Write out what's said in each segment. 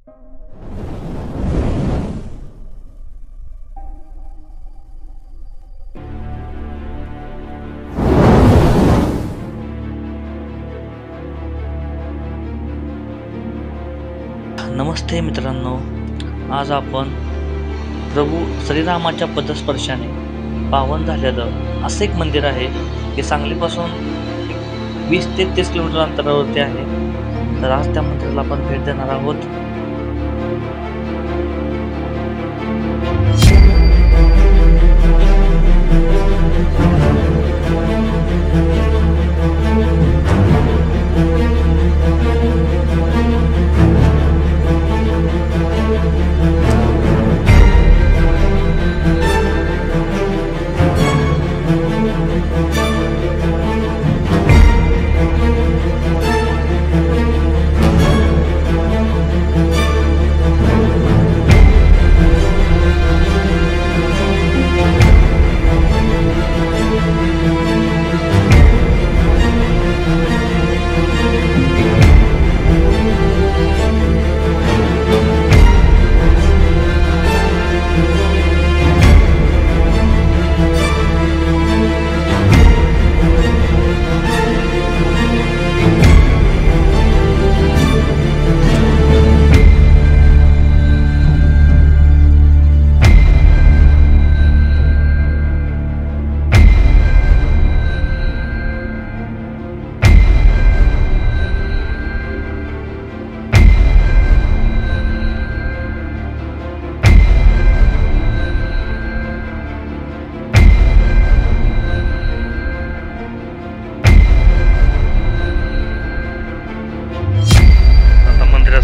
नमस्ते मित्रांनो, आज आपण प्रभू श्रीरामाच्या पदस्पर्शाने पावन झालेलं असं एक मंदिर आहे की सांगलीपासून 20 ते 30 किलोमीटर अंतरावरती आहे. तर आज त्या मंदिराला आपण भेट देणार आहोत.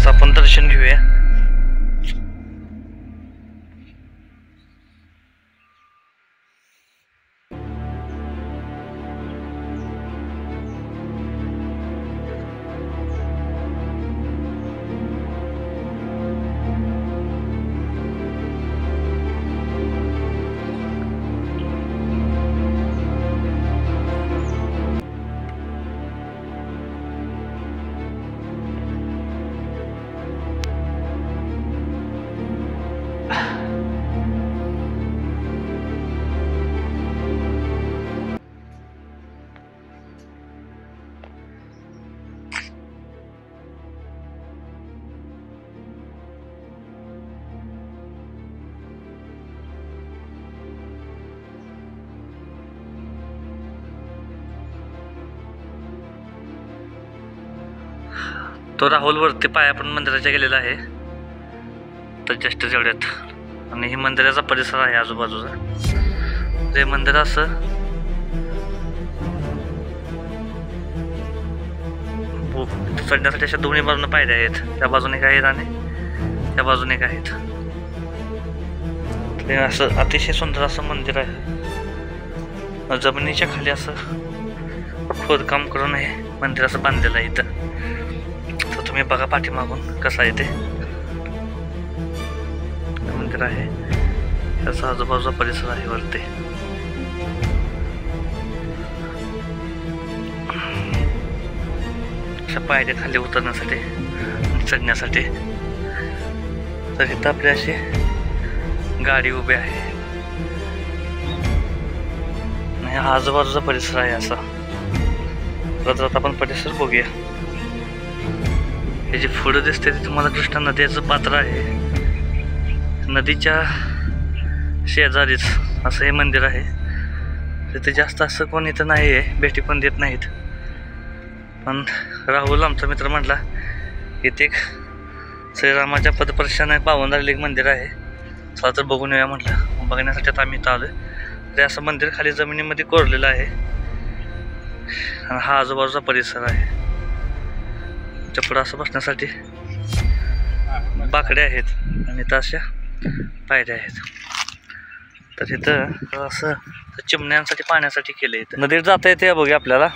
आपण दर्शन घेऊया. तो राहुल वरती पाया पण मंदिराच्या गेलेला आहे तर जस्ट जेवढ्यात. आणि ही मंदिराचा परिसर आहे आजूबाजूचा. ते मंदिर असं चढण्यासाठी अशा दोन्ही बाजूने पायऱ्या आहेत. त्या बाजूने काय आहेत आणि त्या बाजूने काय आहेत. ते असं अतिशय सुंदर असं मंदिर आहे. जमिनीच्या खाली असं खोदकाम करून हे मंदिर असं बांधलेलं आहे इथं. तुम्ही बघा पाठीमागून कसं आहे ते मंदिर आहे. त्याचा आजूबाजूचा परिसर आहे वरती. अशा पायऱ्या खाली उतरण्यासाठी चढण्यासाठी. तर इथं आपली अशी गाडी उभी आहे आणि हा आजूबाजूचा परिसर आहे असा. परत आपण परिसर बघूया. हे जे पुढे दिसते ते तुम्हाला कृष्णा नदीचं पात्र आहे. नदीच्या शेजारीच असं हे मंदिर आहे. तिथे जास्त असं कोण इथं नाही आहे, भेटी पण देत नाहीत. पण राहुल आमचा मित्र म्हटला इथे एक श्रीरामाच्या पदस्पर्शाने पावन झालेलं एक मंदिर आहे, चला तर बघून येऊया म्हटलं. बघण्यासाठी आता आम्ही इथं आलोय. ते असं मंदिर खाली जमिनीमध्ये कोरलेलं आहे आणि हा आजूबाजूचा परिसर आहे. पुढं असं बसण्यासाठी बाकडे आहेत आणि इथं अशा पायऱ्या आहेत. तर इथं असं चिमण्यांसाठी पाण्यासाठी केलं. इथं नदीत जाता येते बघूया आपल्याला.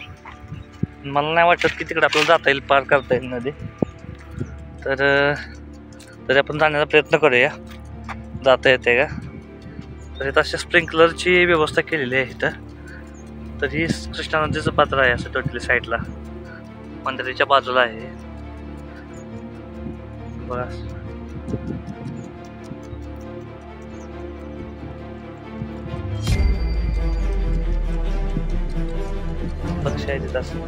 मला नाही वाटत की तिकडे आपल्याला जाता येईल, पार करता येईल नदी. तरी आपण जाण्याचा प्रयत्न करूया. जाता येते का. तर इथं अशा स्प्रिंकलरची व्यवस्था केलेली आहे इथं. तर ही कृष्णा नदीचं पात्र आहे असं टोटली साईडला मंदिराच्या बाजूला आहे बघा. पक्षी आहे तिथं असं.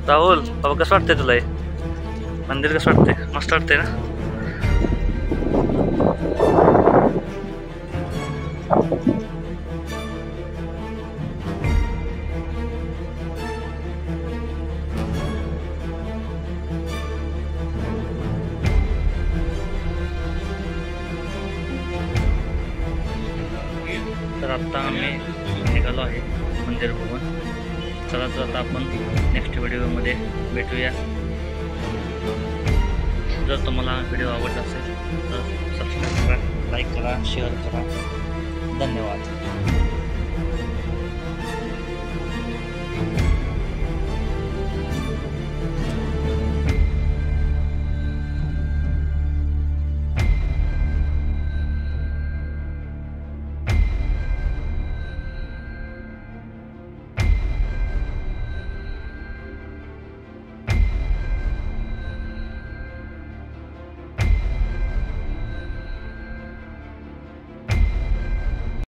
राहुल बाबा कसं वाटतंय तुला हे मंदिर? कसं वाटतंय? मस्त वाटतंय ना? तर आता आम्ही निघालो आहे मंदिर बघून. चला तर आता आपण नेक्स्ट व्हिडिओमध्ये भेटूया. जर तुम्हाला व्हिडिओ आवडला असेल तर सबस्क्राईब करा, लाईक करा, शेअर करा. धन्यवाद.